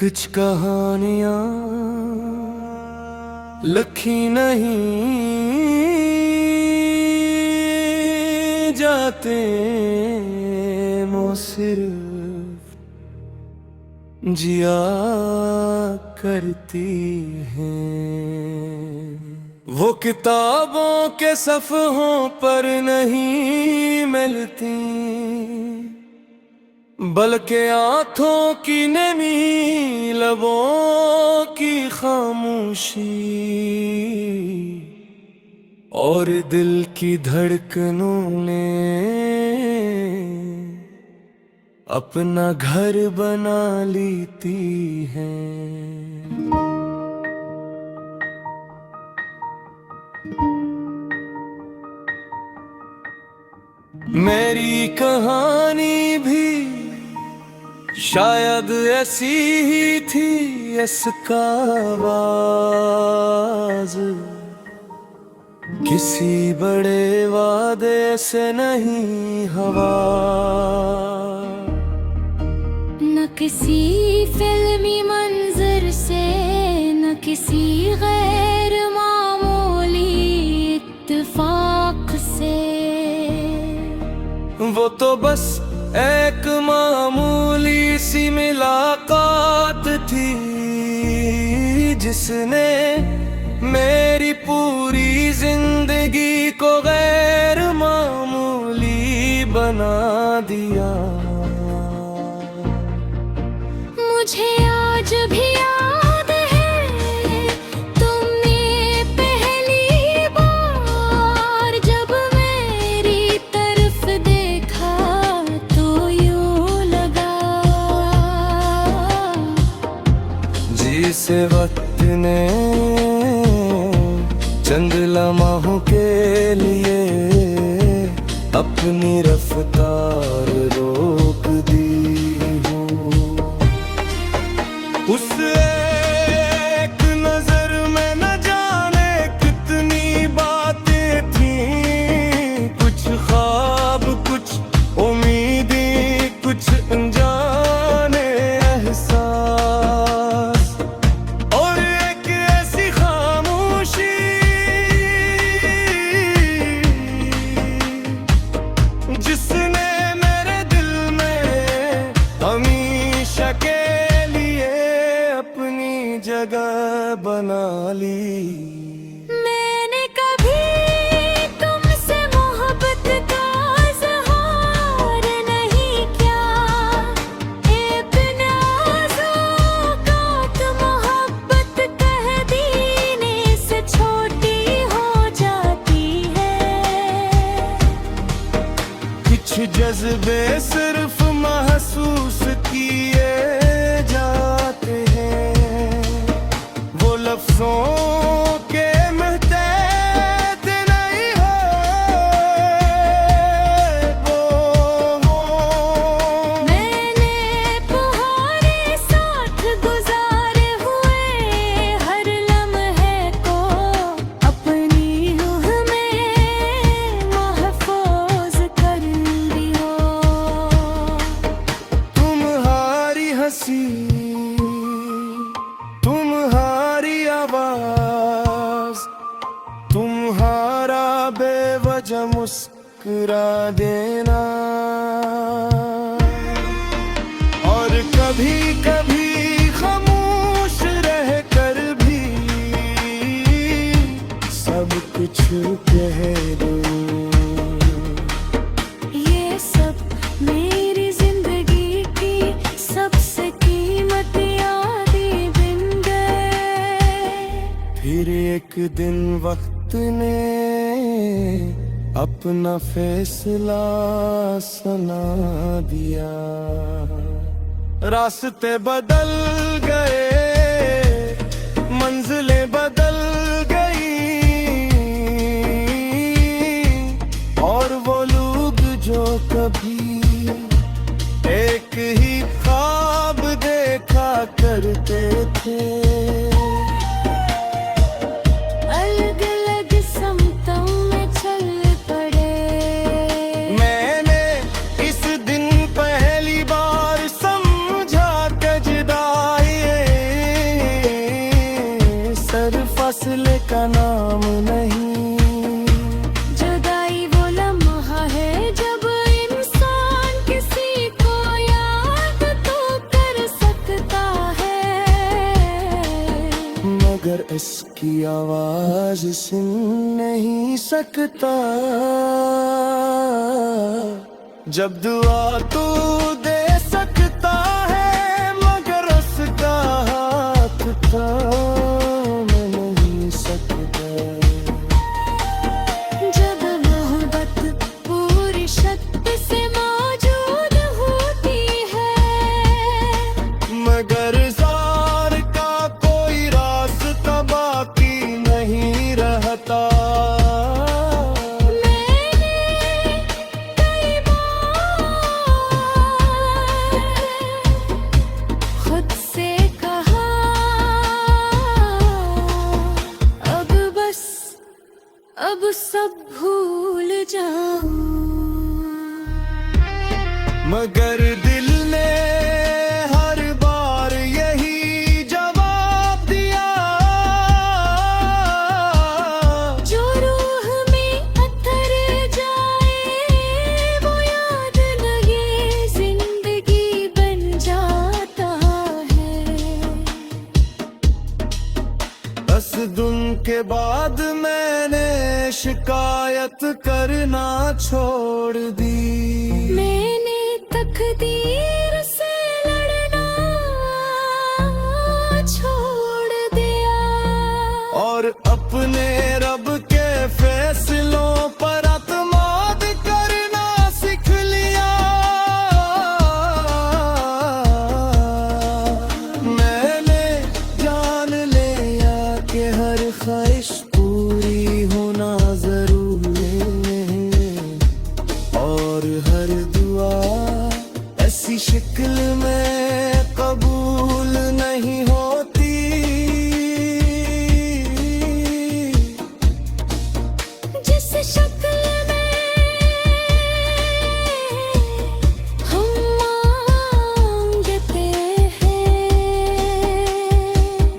कुछ कहानियां लिखी नहीं जाते, वो सिर्फ जिया करती हैं। वो किताबों के सफ़हों पर नहीं मिलती, बल्कि आँखों की नमी, लबों की खामोशी और दिल की धड़कनों ने अपना घर बना लेती हैं। मेरी कहानी भी शायद ऐसी ही थी, इसका आवाज किसी बड़े वादे से नहीं हवा, न किसी फिल्मी मंजर से, न किसी गैर मामूली इत्तेफाक से। वो तो बस एक मामूली सी मुलाकात थी, जिसने मेरी पूरी जिंदगी को गैर मामूली बना दिया। मुझे आज भी याद है, तुमने पहली बार जब मेरी तरफ देखा तो यूं लगा जिसे वक्त ने चंद लम्हों के लिए अपनी रफ्तार रोक दी हो। उस एक नजर में न जाने कितनी बातें थीं, कुछ ख्वाब, कुछ उम्मीदें, कुछ अनजाने एहसास, और एक ऐसी खामोशी जिसने मेरे दिल में हमेशा के अपनी जगह बना ली। मैंने कभी तुमसे मोहब्बत का इज़हार नहीं किया, इतना ज़ोक़ात मोहब्बत कह देने से छोटी हो जाती है। कुछ जज्बे सिर्फ महसूस किए जाते हैं, वो लफ्ज़ों के मुहताज नहीं है। मैंने तुम्हारे साथ गुजारे हुए हर लम्हे को अपनी रूह में महफूज कर दिया। तुम्हारी हंसी, तुम्हारी आवाज, तुम्हारा बेवजह मुस्कुरा देना, और कभी कभी खामोश रह कर भी सब कुछ कह दूं। ये सब मेरी जिंदगी की सबसे कीमती यादें बन गए। फिर एक दिन वक्त ने अपना फैसला सुना दिया, रास्ते बदल गए, मंजिलें बदल गई, और वो लोग जो कभी एक ही ख्वाब देखा करते थे, अलग अलग समतों में चल पड़े। मैंने इस दिन पहली बार समझा कि जुदाई इसकी आवाज सुन नहीं सकता। जब दुआ तू दे सकता है मगर उसका हाथ थाम नहीं सकता। जब मोहब्बत पूरी शक्ति से मौजूद होती है मगर ज़ार का कोई रास्ता बाकी नहीं रहता। खुद से कहा अब सब भूल जाऊं, मगर दिल ने हर बार यही जवाब दिया। जो रूह में अतर जाए वो याद लगे जिंदगी बन जाता है। बस दुन के बाद मैंने शिकायत करना छोड़ दी। मैंने तकदीर से लड़ना छोड़ दिया और अपने रब के फैसलों पर अतमाद करना सीख लिया। मैंने जान लिया कि हर ख्वाहिश पूरी होना जरूरी है और हर दुआ ऐसी शक्ल में कबूल नहीं होती। जिस शक्ल में हम मांगते हैं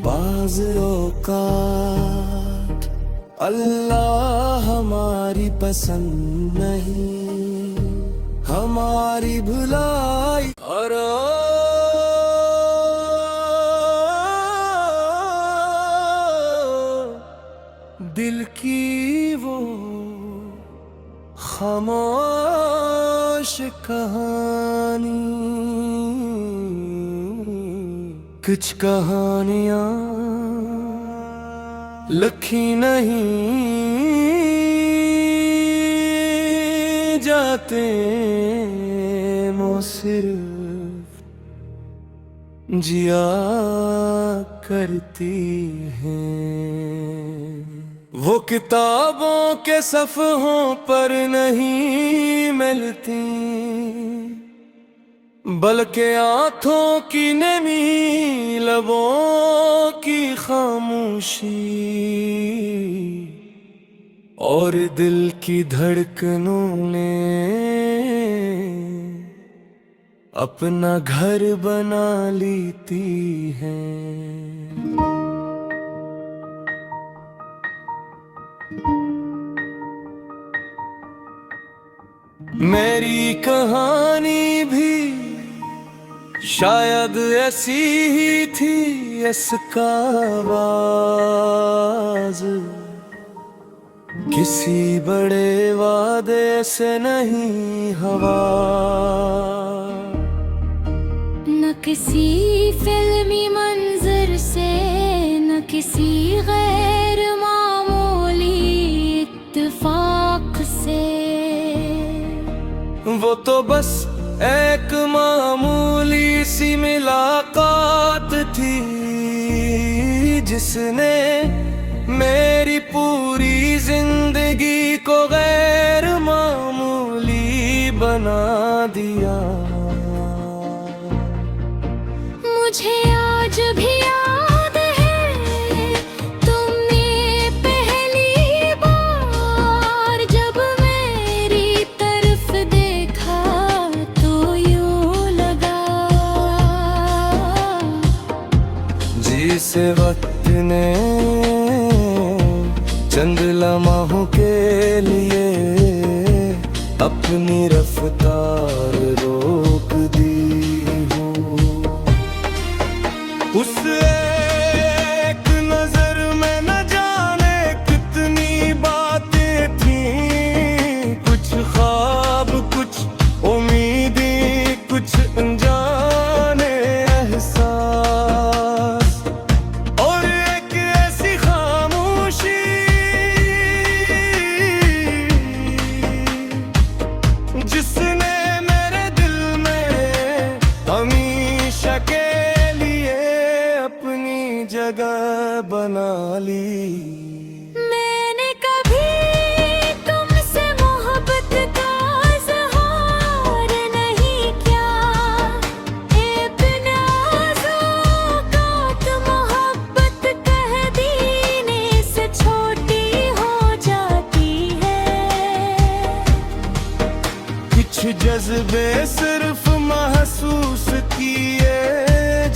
बाज़ औक़ात अल्लाह हमारी पसंद नहीं, हमारी भुलाई और दिल की वो खामोश कहानी। कुछ कहानियां लिखी नहीं जाते वो सिर्फ जिया करती हैं। वो किताबों के सफ़हों पर नहीं मिलती बल्कि आँखों की नमी, लबों की खामोशी और दिल की धड़कनों ने अपना घर बना लेती हैं। मेरी कहानी भी शायद ऐसी ही थी, इसका आवाज़ किसी बड़े वादे से नहीं हवा। न किसी फिल्मी मंजर से न किसी गैर मामूली इत्तेफाक से। वो तो बस एक मामूली सी मुलाकात थी जिसने मेरी पूरी जिंदगी को गैर मामूली बना दिया। मुझे आज भी याद है तुमने पहली बार जब मेरी तरफ देखा तो यूं लगा जिसे वक्त ने चंद लम्हों के लिए अपनी रफ्तार रोक दी हूँ। उस एक नजर में जगह बना ली। मैंने कभी तुमसे मोहब्बत का इज़हार नहीं किया, इब्न आज़ूक़ात मोहब्बत कह दीने से छोटी हो जाती है। कुछ जज्बे सिर्फ महसूस किए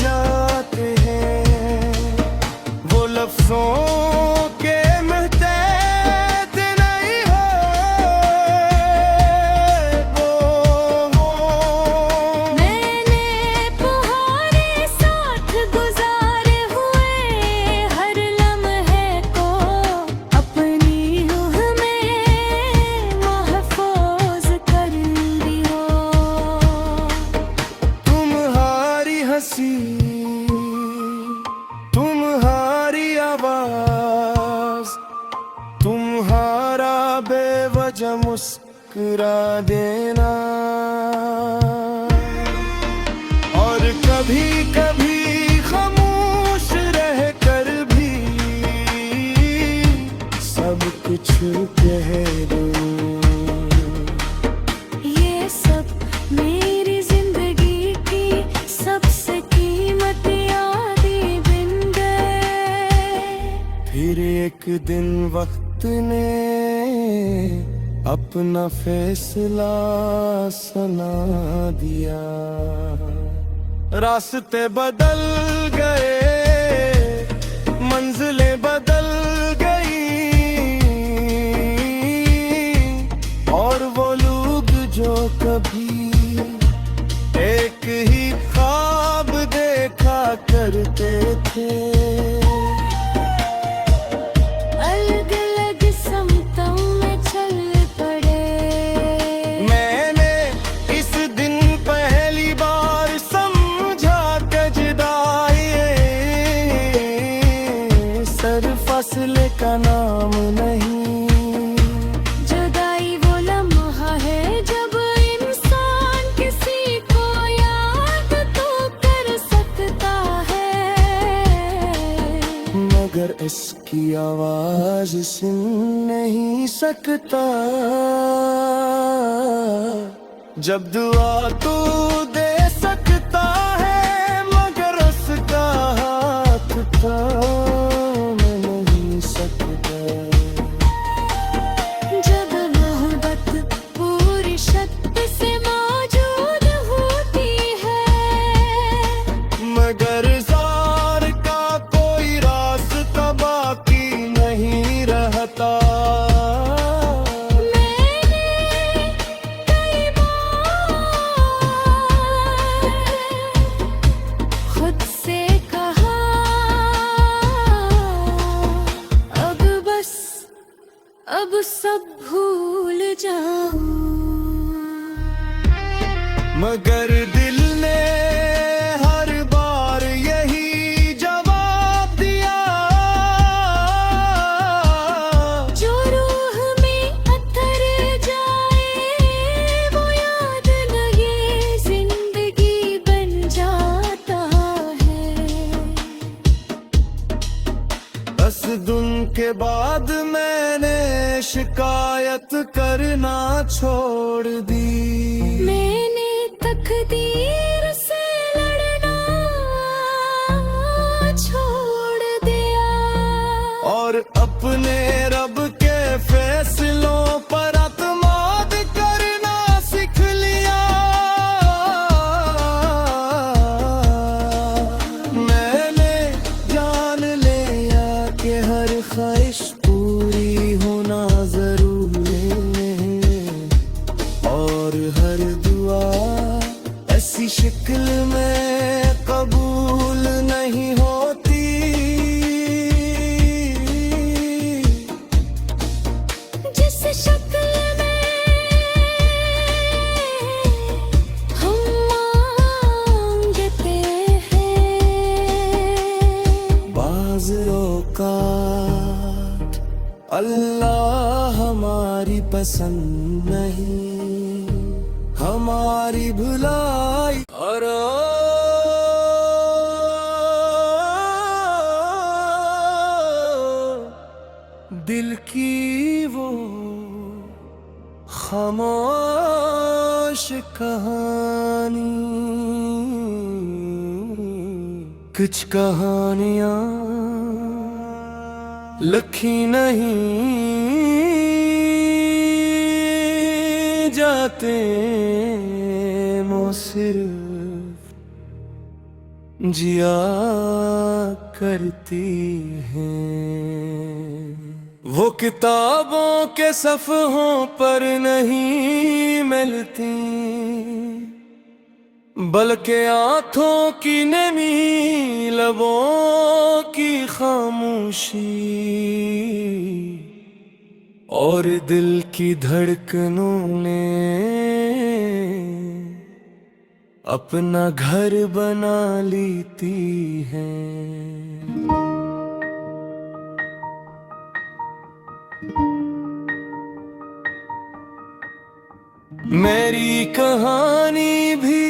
जाते हैं, वो लफ्जों के मुहताज नहीं है वो। मैंने तुम्हारे साथ गुजारे हुए हर लम्हे को अपनी रूह में महफूज कर दियो। तुम्हारी हंसी, तुम्हारी आवाज, तुम्हारा बेवजह मुस्कुरा देना, और कभी कभी खामोश रह कर भी सब कुछ कह दूं। ये सब मेरी जिंदगी की सबसे कीमती यादें बिन गए। फिर एक दिन वक्त ने अपना फैसला सुना दिया, रास्ते बदल गए, मंजिलें बदल गई, और वो लोग जो कभी एक ही ख्वाब देखा करते थे, अलग अलग समतों में चल पड़े। मैंने इस दिन पहली बार समझा कि जुदाई सर फासले का नाम नहीं। जुदाई वो लम्हा है जब इंसान किसी को याद तो कर सकता है, मगर इसकी आवाज सुन नहीं सकता। जब दुआ तू दे सकता है, मगर उसका हाथ थाम नहीं सकता। जब मोहब्बत पूरी शर्त से मौजूद होती है, मगर ज़ार का कोई रास्ता बाकी नहीं रहता। मैंने कई बार खुद से कहा अब बस, अब सब भूल जाऊं, मगर दिल ने हर बार यही जवाब दिया, जो रूह में अतर जाए वो याद नहीं जिंदगी बन जाता है। बस दिन के बाद मैंने शिकायत करना छोड़ दी। मैंने तकदीर से लड़ना छोड़ दिया, और अपने रब के फैसलों पर अतमाद करना सीख लिया। मैंने जान लिया कि हर ख्वाहिश पूरी होना जरूरी है, और हर दुआ ऐसी शक्ल में कबूल नहीं होती। जिस शक्ल में हम मांगते हैं, बाज़ औक़ात अल्लाह हमारी पसंद नहीं, हमारी भुलाई और कुछ कहानियां लिखी नहीं जाते, वो सिर्फ जिया करती हैं। वो किताबों के सफ़हों पर नहीं मिलती, बल्कि आँखों की नमी, लबों की खामोशी और दिल की धड़कनों ने अपना घर बना लेती हैं। मेरी कहानी भी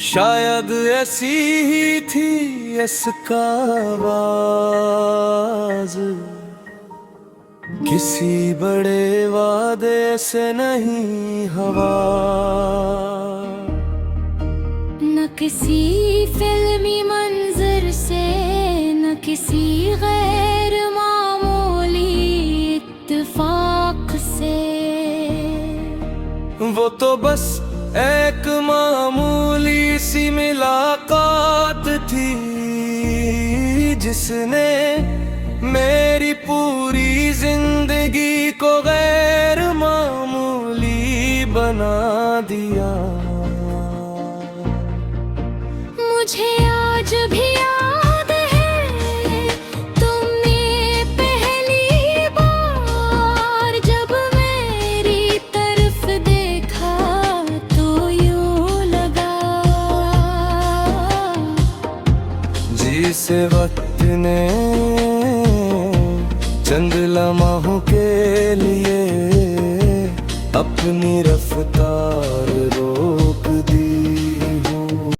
शायद ऐसी ही थी, इसका आवाज किसी बड़े वादे से नहीं हवा, न किसी फिल्मी मंजर से, न किसी गैर मामूली इत्तेफाक से। वो तो बस एक मामूली सी मुलाकात थी, जिसने मेरी पूरी जिंदगी को गैर मामूली बना दिया। मुझे आज भी याद है, तुमने पहली बार जब मेरी तरफ देखा तो यूं लगा जिसे वक्त ने चंद लम्हों के लिए अपनी रफ्तार रोक दी।